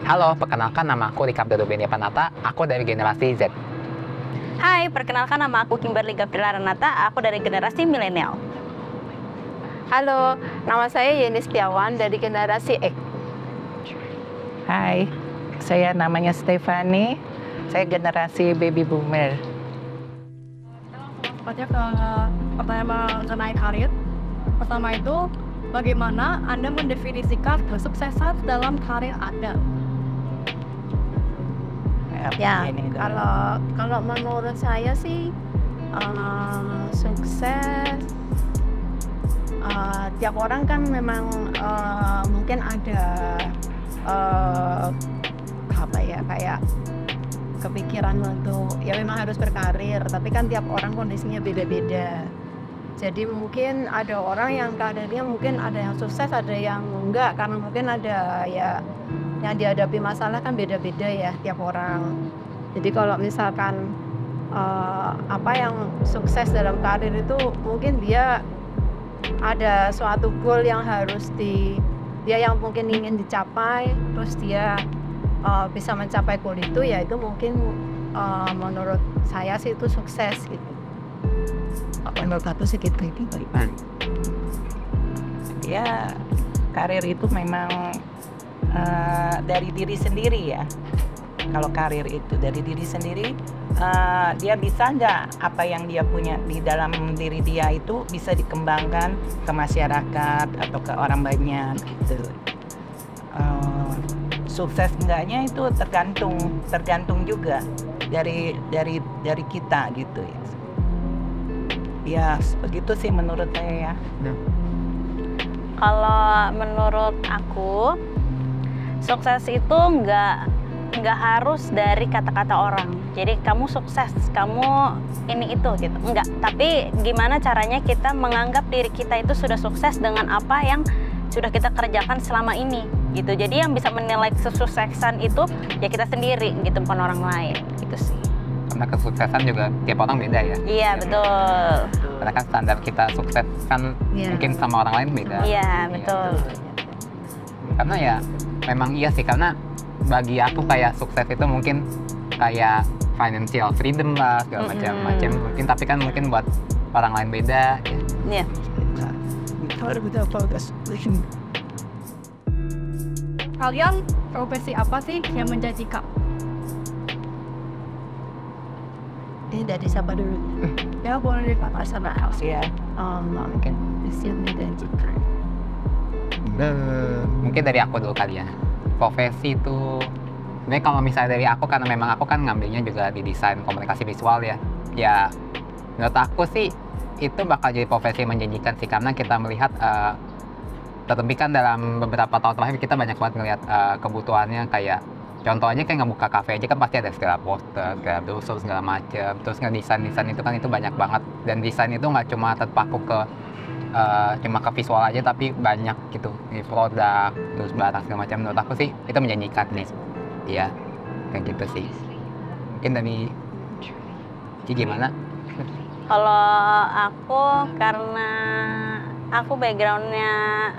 Halo, perkenalkan nama aku Rika Abdurrahman Panata, aku dari generasi Z. Hai, perkenalkan nama aku Kimberly Gabriela Renata, aku dari generasi milenial. Halo, nama saya Yeni Setiawan dari generasi X. Hai, saya namanya Stefani, saya generasi baby boomer. Tepatnya ke pertanyaan mengenai karir. Pertama itu, bagaimana Anda mendefinisikan kesuksesan dalam karir Anda? Ya, Ini dulu. kalau menurut saya sih sukses tiap orang kan memang mungkin ada kayak kepikiran untuk ya memang harus berkarir, tapi kan tiap orang kondisinya beda-beda. Jadi mungkin ada orang yang karirnya mungkin ada yang sukses, ada yang enggak, karena mungkin ada ya yang dihadapi masalah kan beda-beda ya tiap orang. Jadi kalau misalkan apa yang sukses dalam karir itu mungkin dia ada suatu goal yang harus dia yang mungkin ingin dicapai, terus dia bisa mencapai goal itu, ya itu mungkin menurut saya sih itu sukses gitu. Menurut aku sih gitu itu bagaimana? Ya, karir itu memang dari diri sendiri ya. Kalau karir itu dari diri sendiri, dia bisa nggak apa yang dia punya di dalam diri dia itu bisa dikembangkan ke masyarakat atau ke orang banyak gitu. Sukses enggaknya itu tergantung juga dari kita gitu ya. Ya begitu sih menurut saya ya. Kalau menurut aku, sukses itu nggak harus dari kata-kata orang. Jadi kamu sukses, kamu ini itu gitu. Enggak. Tapi gimana caranya kita menganggap diri kita itu sudah sukses dengan apa yang sudah kita kerjakan selama ini gitu. Jadi yang bisa menilai kesuksesan itu ya kita sendiri gitu, bukan orang lain gitu sih. Karena kesuksesan juga tiap orang beda ya. Iya betul. Karena kan standar kita sukses kan mungkin sama orang lain beda. Iya betul. Karena ya memang iya sih, karena bagi aku kayak sukses itu mungkin kayak financial freedom lah segala macam mungkin, tapi kan mungkin buat orang lain beda ya. Iya. Kalian profesi apa sih yang menjanjikan? Ini dari siapa dulu? Ya boleh Pak. Sama House. Ya, Mungkin disini dan Citra. Mungkin dari aku dulu kali ya. Profesi itu sebenarnya kalau misalnya dari aku, karena memang aku kan ngambilnya juga di desain komunikasi visual ya. Ya menurut aku sih itu bakal jadi profesi yang menjanjikan sih, karena kita melihat terlebih kan dalam beberapa tahun terakhir kita banyak banget ngelihat kebutuhannya, kayak contoh aja kayak ngebuka kafe aja kan pasti ada segala poster, segala brosur, segala macam. Terus ngedesain itu kan itu banyak banget, dan desain itu nggak cuma terpaku ke cuma ke visual aja, tapi banyak gitu di produk, terus barang segala macam. Menurut aku sih itu menjanjikan nih. Iya, kayak gitu sih. Mungkin dari Ci gimana? Kalau aku, karena aku backgroundnya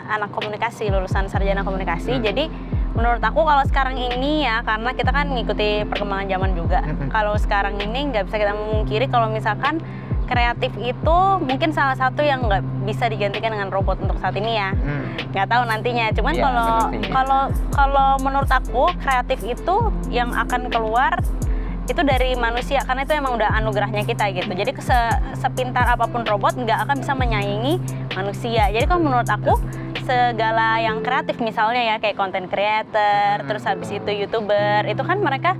anak komunikasi, lulusan sarjana komunikasi, jadi menurut aku kalau sekarang ini ya, karena kita kan ngikuti perkembangan zaman juga, kalau sekarang ini nggak bisa kita memungkiri kalau misalkan kreatif itu mungkin salah satu yang nggak bisa digantikan dengan robot untuk saat ini ya. Nggak tahu nantinya, cuman Iya, kalau menurut aku kreatif itu yang akan keluar itu dari manusia, karena itu emang udah anugerahnya kita gitu. Jadi sepintar apapun robot nggak akan bisa menyaingi manusia. Jadi kalau menurut aku segala yang kreatif misalnya ya kayak content creator, terus habis itu YouTuber, itu kan mereka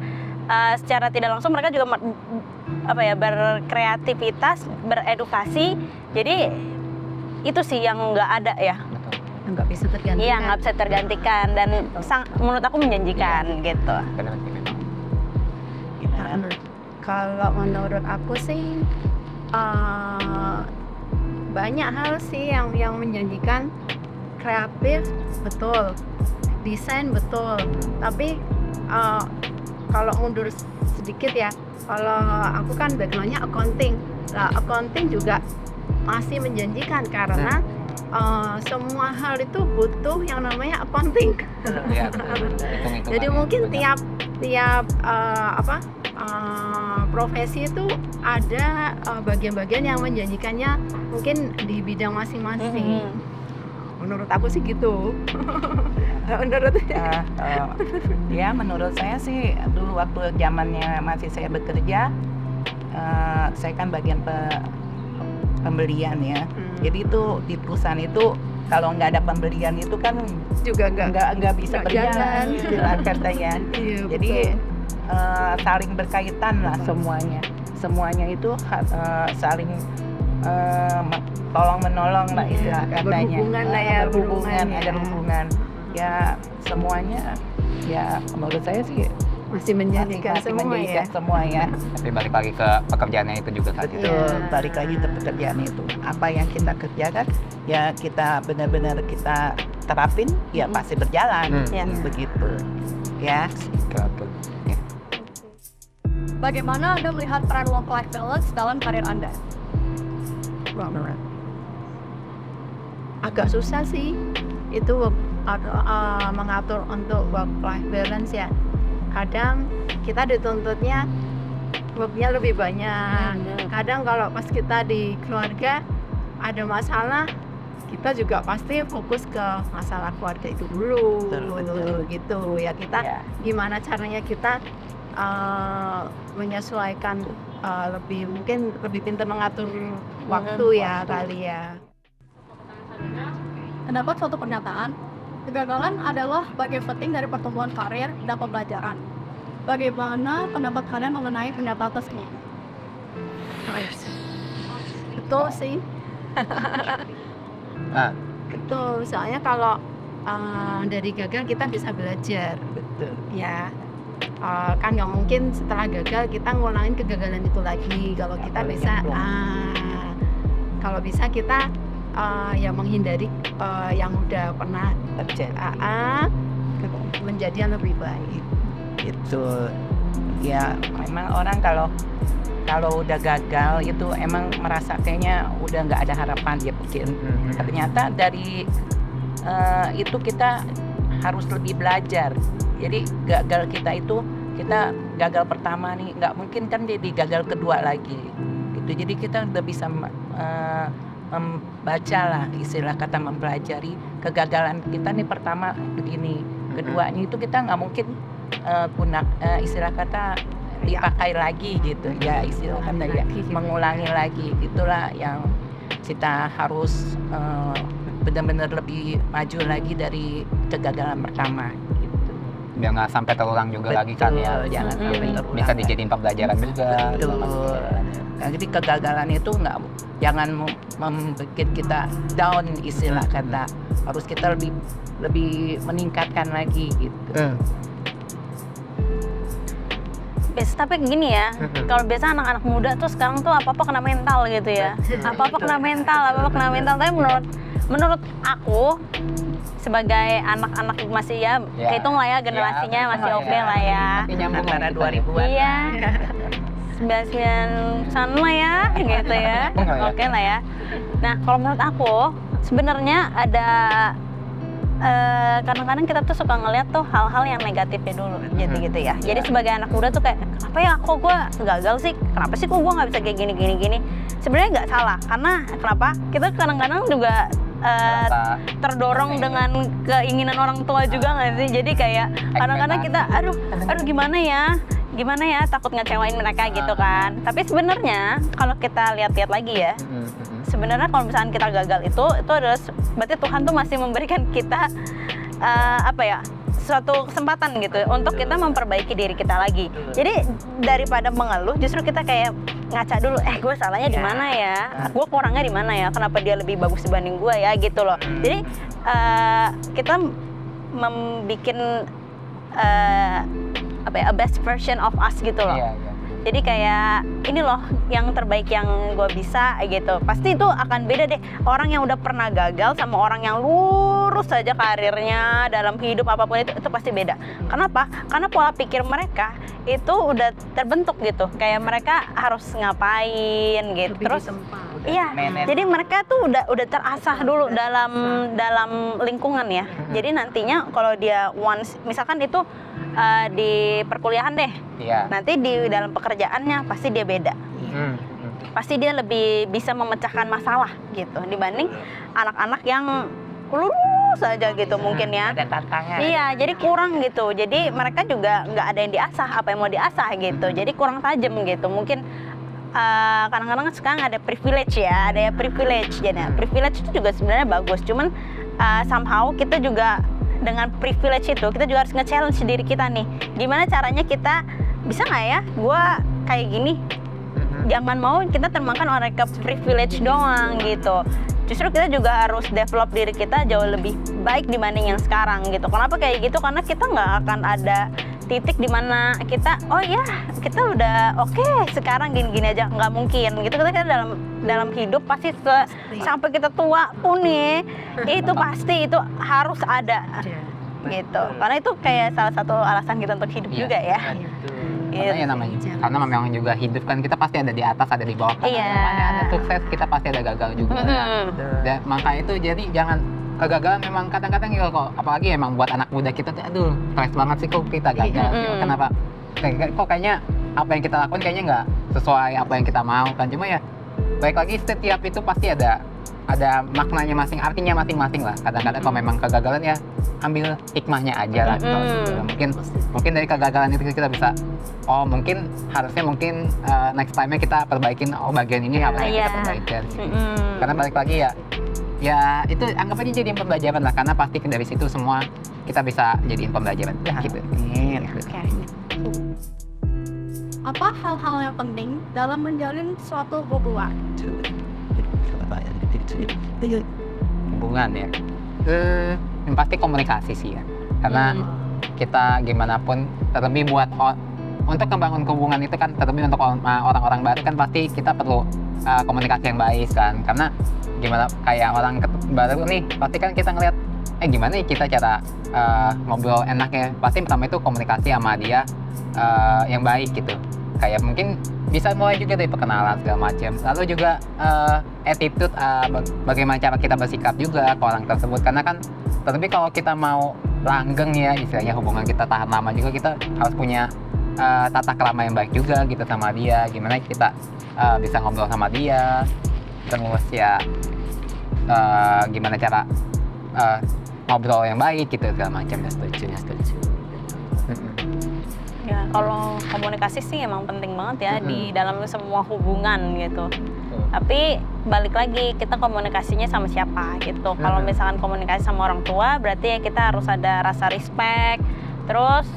secara tidak langsung mereka juga berkreativitas, beredukasi. Jadi itu sih yang nggak ada ya. Nggak bisa tergantikan. Iya, nggak bisa tergantikan, dan menurut aku menjanjikan gitu. Benar sih memang. Kalau menurut aku sih banyak hal sih yang menjanjikan. Kreatif betul, desain betul, tapi kalau mundur sedikit ya, kalau aku kan backgroundnya accounting. Nah, accounting juga masih menjanjikan karena semua hal itu butuh yang namanya accounting. Iya, betul. Hitung-hitungan Jadi ya, mungkin benar. tiap profesi itu ada bagian-bagian yang menjanjikannya mungkin di bidang masing-masing. Menurut aku sih gitu. Menurut Ya menurut saya sih dulu waktu zamannya masih saya bekerja, saya kan bagian pembelian ya. Jadi itu di perusahaan itu kalau nggak ada pembelian itu kan juga nggak bisa nggak berjalan jalan. istilah katanya. Iya, Jadi betul. saling berkaitan lah semuanya itu saling tolong menolong lah istilah katanya. Berhubungan lah ya, berhubungan, berhubungan ada ya. hubungan ya semuanya ya menurut saya sih Masih menjanjikan masih semua menjadikan ya. semua ya. Tapi balik lagi ke pekerjaannya itu juga kan. Betul, Iya. balik lagi ke pekerjaan itu. Apa yang kita kerjakan, ya kita benar-benar kita terapin, ya pasti berjalan. Ya. Begitu, ya. Betul. Ya. Bagaimana Anda melihat peran work-life balance dalam karir Anda? Agak susah sih itu mengatur untuk work life balance ya. Kadang kita dituntutnya worknya lebih banyak. Kadang kalau pas kita di keluarga ada masalah, kita juga pasti fokus ke masalah keluarga itu dulu. Betul. Gitu ya, kita Ya. gimana caranya kita menyesuaikan, mungkin lebih pintar mengatur waktu ya kali ya. Terdapat suatu pernyataan, kegagalan adalah bagian penting dari pertumbuhan karir dan pembelajaran. Bagaimana pendapat kalian mengenai pernyataan tersebut? Betul sih. Ah, Betul, soalnya kalau dari gagal kita bisa belajar Betul. ya. Kan nggak mungkin setelah gagal kita ngulangin kegagalan itu lagi. Kalau kita Apalagi bisa yang kalau bisa kita ya menghindari yang udah pernah Terjadi. menjadi yang lebih baik. Itu ya memang orang kalau udah gagal itu emang merasa kayaknya udah nggak ada harapan dia pikir. Ternyata dari itu kita harus lebih belajar. Jadi gagal kita gagal pertama nih nggak mungkin kan jadi gagal kedua lagi gitu. Jadi kita udah bisa membaca lah istilah kata mempelajari kegagalan kita nih pertama begini, keduanya itu kita nggak mungkin istilah kata dipakai lagi gitu ya, istilah kata ya mengulangi lagi. Itulah yang kita harus benar-benar lebih maju lagi dari kegagalan pertama gitu. biar nggak sampai terulang juga lagi kan ya. Betul, jangan sampai terulang. Bisa dijadiin pembelajaran juga. Betul. Nah, jadi kegagalan itu jangan membuat kita down istilah kata. Harus kita lebih meningkatkan lagi gitu. Tapi gini ya, kalau biasa anak-anak muda tuh sekarang tuh apa-apa kena mental gitu ya. Apa-apa kena mental. Tapi menurut aku sebagai anak-anak masih ya, kehitung lah ya generasinya masih oke lah ya. Antara 2000-an. Iya. 99 lah ya, gitu ya. Oke lah ya. Nah, kalau menurut aku sebenarnya ada kadang-kadang kita tuh suka ngeliat tuh hal-hal yang negatifnya dulu, jadi gitu ya. Jadi sebagai anak muda tuh kayak kenapa ya kok gue gagal sih? Kenapa sih kok gue nggak bisa kayak gini? Sebenarnya nggak salah, karena kenapa? Kita kadang-kadang juga terdorong dengan keinginan orang tua juga nggak sih? Jadi kayak kadang-kadang kita aduh gimana ya takut ngecewain mereka gitu kan. Tapi sebenarnya kalau kita lihat-lihat lagi ya, sebenarnya kalau misalnya kita gagal itu adalah berarti Tuhan tuh masih memberikan kita suatu kesempatan gitu untuk kita memperbaiki diri kita lagi. Jadi daripada mengeluh, justru kita kayak ngaca dulu, gue salahnya di mana ya? Gue kurangnya di mana ya? Kenapa dia lebih bagus dibanding gue ya? Gitu loh. Jadi kita membikin a best version of us gitu loh. Iya. Jadi kayak ini loh yang terbaik yang gue bisa gitu. Pasti itu akan beda deh. Orang yang udah pernah gagal sama orang yang lurus saja karirnya dalam hidup apapun itu pasti beda. Kenapa? Karena pola pikir mereka itu udah terbentuk gitu. Kayak mereka harus ngapain gitu. Lebih Terus ditempa. iya, Manage. jadi mereka tuh udah terasah dulu dalam lingkungan ya. Jadi nantinya kalau dia once misalkan itu di perkuliahan deh, Iya. nanti di dalam pekerjaannya pasti dia beda. Pasti dia lebih bisa memecahkan masalah gitu dibanding anak-anak yang lurus aja gitu mungkin ya. Ada tantangan. Iya, jadi kurang gitu. Jadi mereka juga nggak ada yang diasah, apa yang mau diasah gitu. Jadi kurang tajam gitu. Mungkin kadang-kadang sekarang ada privilege ya, ada ya privilege. Jadi privilege itu juga sebenarnya bagus. Cuman somehow kita juga dengan privilege itu kita juga harus nge-challenge diri kita nih. Gimana caranya kita bisa nggak ya? Gua kayak gini. Jangan mau kita termakan oleh ke privilege doang gitu. Justru kita juga harus develop diri kita jauh lebih baik dibanding yang sekarang gitu. Kenapa kayak gitu? Karena kita nggak akan ada titik di mana kita oh ya kita udah oke, sekarang gini-gini aja, nggak mungkin gitu. Kita dalam hidup pasti sampai kita tua pun nih itu pasti itu harus ada gitu. Karena itu kayak salah satu alasan kita untuk hidup Iya. juga ya. Karena ya namanya, karena memang juga hidup kan kita pasti ada di atas, ada di bawah. Karena Iya. namanya ada sukses, kita pasti ada gagal juga. Dan maka itu jadi jangan kegagalan memang kadang-kadang ya kok, apalagi emang buat anak muda kita tuh, aduh stres banget sih kok kita gagal. Kenapa? Kok kayaknya apa yang kita lakukan kayaknya nggak sesuai apa yang kita mau kan. Cuma ya baik lagi setiap itu pasti ada maknanya artinya masing-masing lah. Kadang-kadang kalau memang kegagalan ya ambil hikmahnya aja lah. Mungkin dari kegagalan itu kita bisa mungkin harusnya next time-nya kita perbaikin bagian ini apa yang kita perbaikin. Karena balik lagi ya itu anggap aja jadi pembelajaran lah, karena pasti dari situ semua kita bisa jadiin pembelajaran gitu. Oke. Apa hal-hal yang penting dalam menjalin suatu hubungan? Hubungan ya. Yang pasti komunikasi sih ya. Karena kita gimana pun terlebih buat untuk membangun hubungan itu kan, terlebih untuk orang-orang baru kan pasti kita perlu komunikasi yang baik kan. Karena gimana kayak orang baru nih pasti kan kita ngeliat gimana nih kita cara ngobrol enaknya. Pasti pertama itu komunikasi sama dia yang baik gitu. Kayak mungkin bisa mulai juga dari perkenalan segala macam. Lalu juga attitude, bagaimana cara kita bersikap juga ke orang tersebut. Karena kan terlebih kalau kita mau langgeng ya istilahnya, hubungan kita tahan lama juga, kita harus punya tata krama yang baik juga gitu sama dia. Gimana kita bisa ngobrol sama dia, terus ya gimana cara ngobrol yang baik gitu segala macam. Setuju. Ya, kalau komunikasi sih emang penting banget ya di dalam semua hubungan gitu. Tapi balik lagi kita komunikasinya sama siapa gitu. Kalau misalkan komunikasi sama orang tua berarti ya kita harus ada rasa respect. Terus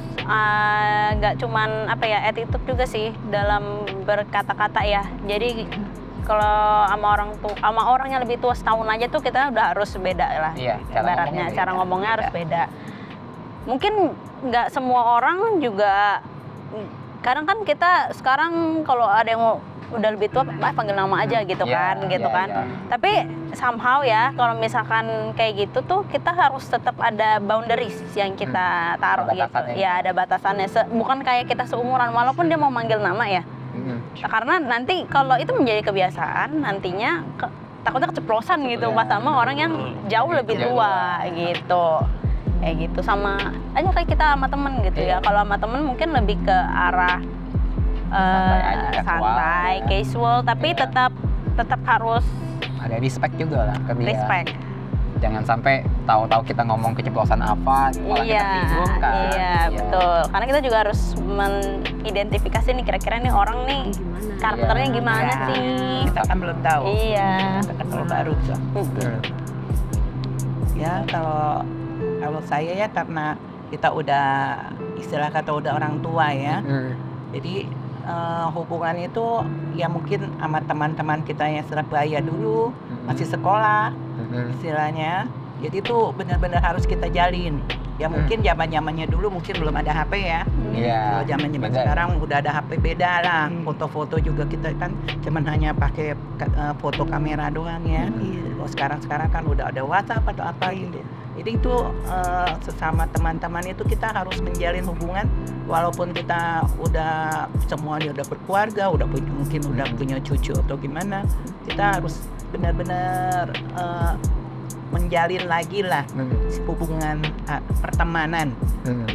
nggak cuman attitude juga sih dalam berkata-kata ya. Jadi kalau sama orang yang lebih tua setahun aja tuh kita udah harus beda lah. Iya, Ibaratnya cara ngomongnya harus beda. Mungkin nggak semua orang juga, kadang kan kita sekarang kalau ada yang udah lebih tua panggil nama aja gitu kan. Tapi somehow ya kalau misalkan kayak gitu tuh kita harus tetap ada boundaries yang kita taruh gitu. Ya ada batasannya. Bukan kayak kita seumuran walaupun dia mau manggil nama ya. Karena nanti kalau itu menjadi kebiasaan nantinya takutnya keceplosan gitu pas sama orang yang jauh lebih tua gitu. Kayak gitu sama aja kayak kita sama temen gitu ya. Kalau sama temen mungkin lebih ke arah santai, casual, tapi tetap harus ada respect juga lah ke dia. respect. Jangan sampai tahu-tahu kita ngomong keceplosan apa, malah kita bingung kan. Iya, betul. Karena kita juga harus mengidentifikasi nih kira-kira nih orang nih karakternya gimana sih. Kita kan belum tahu. Iya. Kita kan kalau baru tuh. Ya kalau saya ya karena kita udah istilah kata udah orang tua ya. Jadi hubungan itu ya mungkin sama teman-teman kita yang Surabaya dulu masih sekolah istilahnya. Jadi itu benar-benar harus kita jalin. Ya mungkin zaman-zamannya dulu mungkin belum ada HP ya. Iya, Kalau zaman beda. sekarang udah ada HP beda lah. Foto-foto juga kita kan cuman hanya pakai foto kamera doang ya. Kalau sekarang kan udah ada WhatsApp atau apa gitu. Jadi itu sesama teman-teman itu kita harus menjalin hubungan walaupun kita udah semuanya udah berkeluarga, mungkin udah punya cucu atau gimana. Kita harus benar-benar menjalin lagi lah hubungan pertemanan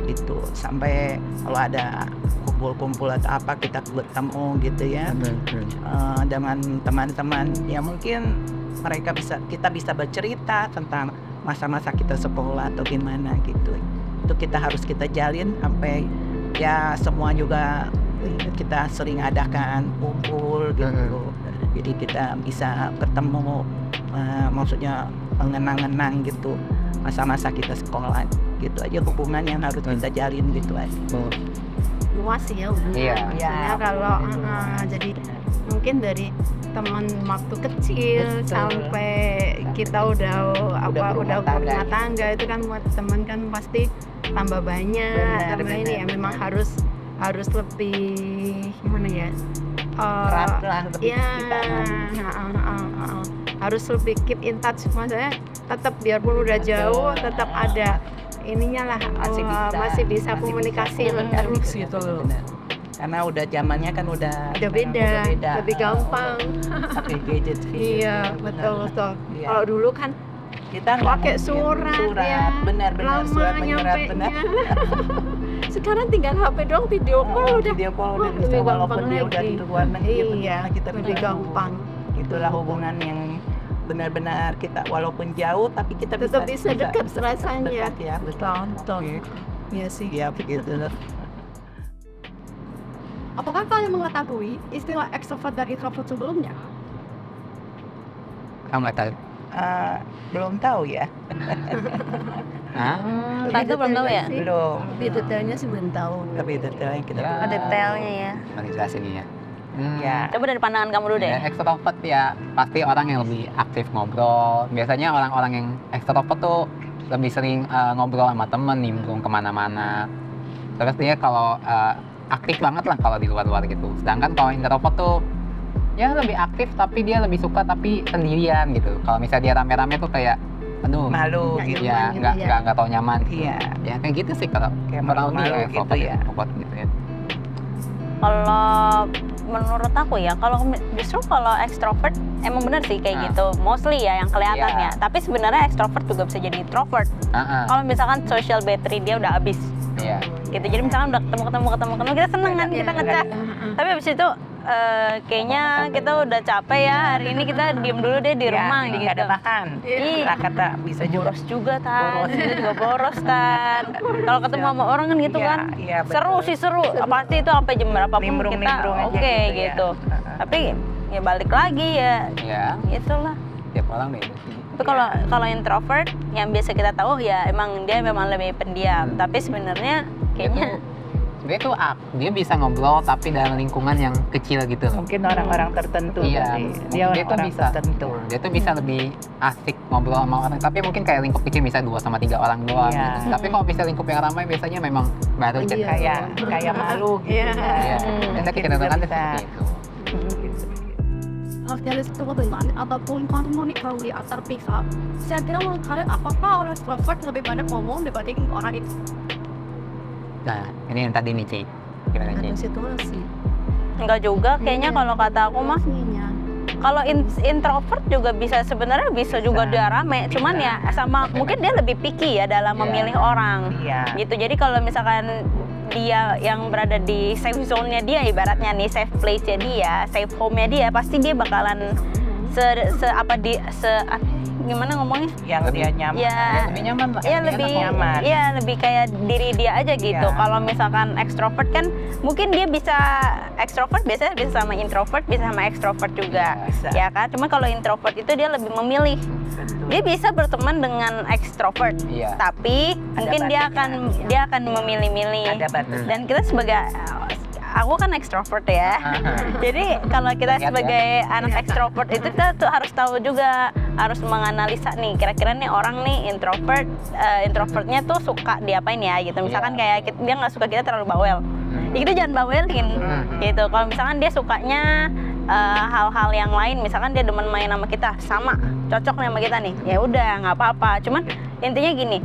itu sampai kalau ada kumpul-kumpul atau apa kita bertemu gitu ya dengan teman-teman ya mungkin kita bisa bercerita tentang masa-masa kita sekolah atau gimana gitu. Itu harus kita jalin sampai ya semua juga kita sering adakan kumpul gitu. Jadi kita bisa ketemu maksudnya mengenang-enang gitu masa-masa kita sekolah gitu aja hubungan yang harus kita jalin gitu aja. Luas sih ya hubungan. Iya. Maksudnya kalau jadi mungkin dari teman waktu kecil Betul. sampai kita udah berumah berumah tangga itu kan buat teman kan pasti tambah banyak. Tambah ini ya memang harus lebih gimana ya? Erat lah lebih Ya, kita. harus lebih keep in touch maksudnya tetap biarpun udah jauh tetap ada ininya lah masih bisa komunikasi terus gitu loh. Karena udah zamannya kan udah beda, lebih gampang. pakai gadget gitu. Iya betul. Iya. Kalau dulu kan Kita nggak pakai mungkin. surat ya, benar-benar lama surat menyurat benar. nyampenya. Sekarang tinggal HP doang video call udah. Video call udah Wah, bisa lebih walaupun gampang dia udah lagi. di luar negeri Iya, bagaimana kita lebih bisa gampang. Itulah hubungan yang benar-benar kita walaupun jauh tapi kita Tetap bisa dekat rasanya. dekat ya betul. Iya sih. Iya begitu. Apakah kalian mengetahui istilah extrovert dan introvert sebelumnya? Kamu tahu? Belum tahu ya. Hah? Tante belum tahu ya? Belum. Lebih detailnya sih belum tahu. Lebih detailnya kita Ya. Ada detailnya ya. Mari jelasin ini ya. Ya. Coba dari pandangan kamu dulu deh. Ya, extrovert ya pasti orang yang lebih aktif ngobrol. Biasanya orang-orang yang extrovert tuh lebih sering ngobrol sama temen, nimbrung kemana-mana. Terus dia kalau aktif banget lah kalau di luar-luar gitu. Sedangkan kalau introvert tuh ya lebih aktif tapi dia lebih suka tapi sendirian gitu. Kalau misalnya dia rame-rame tuh kayak aduh Malu Nggak gitu. nyaman ya gitu ya. nggak tahu nyaman gitu. Iya. Ya kayak gitu sih kalau Kayak kurang lebih malu-malu gitu extrovert ya. introvert gitu ya. Kalau menurut aku ya, justru kalau extrovert emang bener sih kayak gitu. Mostly ya yang kelihatan Iya. ya. Tapi sebenarnya extrovert juga bisa jadi introvert. Kalau misalkan social battery dia udah habis Iya. gitu. Jadi misalkan udah ketemu kita seneng kan, kita ngechat. Tapi habis itu kayaknya kita udah capek ya hari ini, kita diem dulu deh di rumah ya, gitu. nggak ada makan. Iya. Kata bisa juga. Boros juga Tan, Boros. itu juga boros Tan. Kalau ketemu sama orang kan gitu Iya, kan, iya, betul. seru sih seru. Pasti itu sampai jam berapapun kita Nimbrung-nimbrung aja oke gitu ya. gitu. Tapi ya balik lagi ya, Ya, itulah. tiap orang beda sih. Tapi kalau introvert yang biasa kita tahu ya emang dia memang lebih pendiam. Tapi sebenarnya kayaknya Dia tuh dia bisa ngobrol tapi dalam lingkungan yang kecil gitu loh. Mungkin orang-orang tertentu. Iya, kali. Dia tuh orang-orang bisa. tertentu. Dia tuh bisa lebih asik ngobrol sama orang, tapi mungkin kayak lingkup kecil bisa 2 sama 3 orang doang. Iya. Gitu. Tapi kalau bisa lingkup yang ramai biasanya memang baru Iya. cerita. Kayak malu gitu. Iya. Iya. Biasa kita dengarkan Kita- seperti itu. Sosialis kebetulan ataupun komunikasi antar pihak. Saya kira menurut kalian apakah orang extrovert lebih banyak ngomong dibanding orang itu? Nah, ini yang tadi nih, Ci. Gimana, Ci? Ada situasi. enggak juga kayaknya kalau kata aku mah. Pastinya. Kalau introvert juga bisa sebenarnya bisa juga Bisa. dia rame, cuman ya sama mungkin dia lebih picky ya dalam Iya. memilih orang. Iya. Gitu. Jadi kalau misalkan dia yang berada di safe zone-nya dia, ibaratnya nih safe place-nya dia, safe home-nya dia, pasti dia bakalan gimana ngomongnya? Yang dia nyaman. Ya, Lebih nyaman lah. Iya Enak lebih, nyaman. iya lebih kayak diri dia aja gitu. Iya. Kalau misalkan extrovert kan, mungkin dia bisa extrovert biasanya bisa sama introvert, bisa sama extrovert juga, Bisa. ya kan? Cuma kalau introvert itu dia lebih memilih. Betul. Dia bisa berteman dengan extrovert, Iya. tapi mungkin dia batasnya, akan memilih-milih. Ada batas. Dan kita sebagai aku kan ekstrovert ya. Jadi kalau kita Lihat ya. sebagai anak ekstrovert itu kita tuh harus tahu juga, harus menganalisa nih kira-kira nih orang nih introvertnya tuh suka diapain ya gitu. Misalkan kayak dia nggak suka kita terlalu bawel, ya kita jangan bawelin gitu. Kalau misalkan dia sukanya hal-hal yang lain, misalkan dia demen main sama kita, sama cocok nih sama kita nih, ya udah nggak apa-apa. Cuman intinya gini,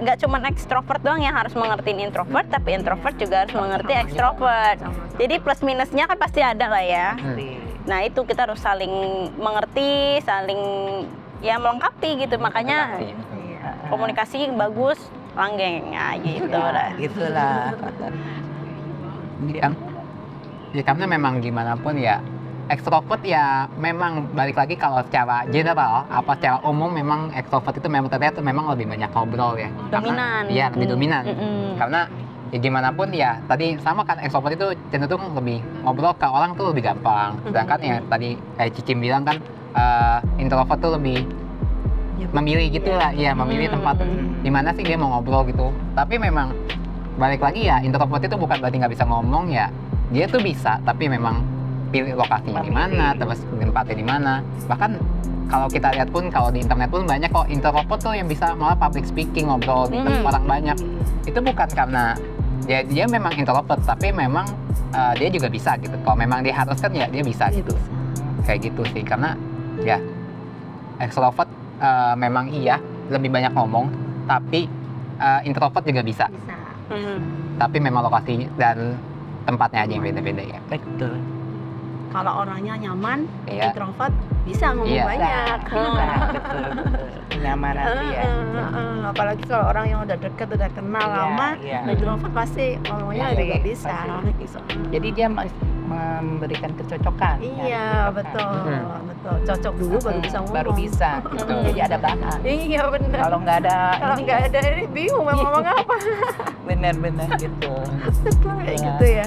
nggak cuman ekstrovert doang yang harus mengertiin introvert, tapi introvert juga harus mengerti ekstrovert. Jadi plus minusnya kan pasti ada lah ya. Nah itu kita harus saling mengerti, saling ya melengkapi gitu. Makanya komunikasi bagus, langgeng ya gitu lah. Gitulah. Ya karena memang gimana pun ya ekstrovert ya memang balik lagi kalau secara general apa secara umum memang ekstrovert itu memang terlihat memang lebih banyak ngobrol ya. Dominan. Iya lebih dominan. Karena ya gimana pun ya tadi sama kan ekstrovert itu cenderung lebih ngobrol ke orang tuh lebih gampang. Sedangkan ya tadi kayak Cicim bilang kan introvert tuh lebih memilih gitu lah, ya memilih tempat di mana sih dia mau ngobrol gitu. Tapi memang balik lagi ya introvert itu bukan berarti nggak bisa ngomong ya. Dia tuh bisa, tapi memang pilih lokasinya di mana, terus tempatnya di mana. Bahkan kalau kita lihat pun kalau di internet pun banyak kok introvert tuh yang bisa malah public speaking, ngobrol di tempat orang banyak. Itu bukan karena dia memang introvert, tapi memang dia juga bisa gitu. Kalau memang dia haruskan ya dia bisa gitu. Kayak gitu sih, karena ya extrovert memang iya lebih banyak ngomong, tapi introvert juga bisa. Tapi memang lokasi dan tempatnya aja yang beda-beda ya. Betul. Kalau orangnya nyaman, Iya. introvert bisa ngomong Iya. banyak. Betul. Nyamanan dia. Apalagi kalau orang yang udah deket, udah kenal Iya, lama, iya. introvert pasti ngomongnya Pasti, juga bisa. pasti. Jadi dia memberikan kecocokan. Iya, betul, betul. Cocok dulu baru bisa ngomong. Baru bisa. Betul. Jadi ada bahan. Iya benar. Kalau nggak ada Kalau ini, nggak ada ini bingung mau ngomong apa. benar-benar gitu. Betul kayak Iya. gitu ya.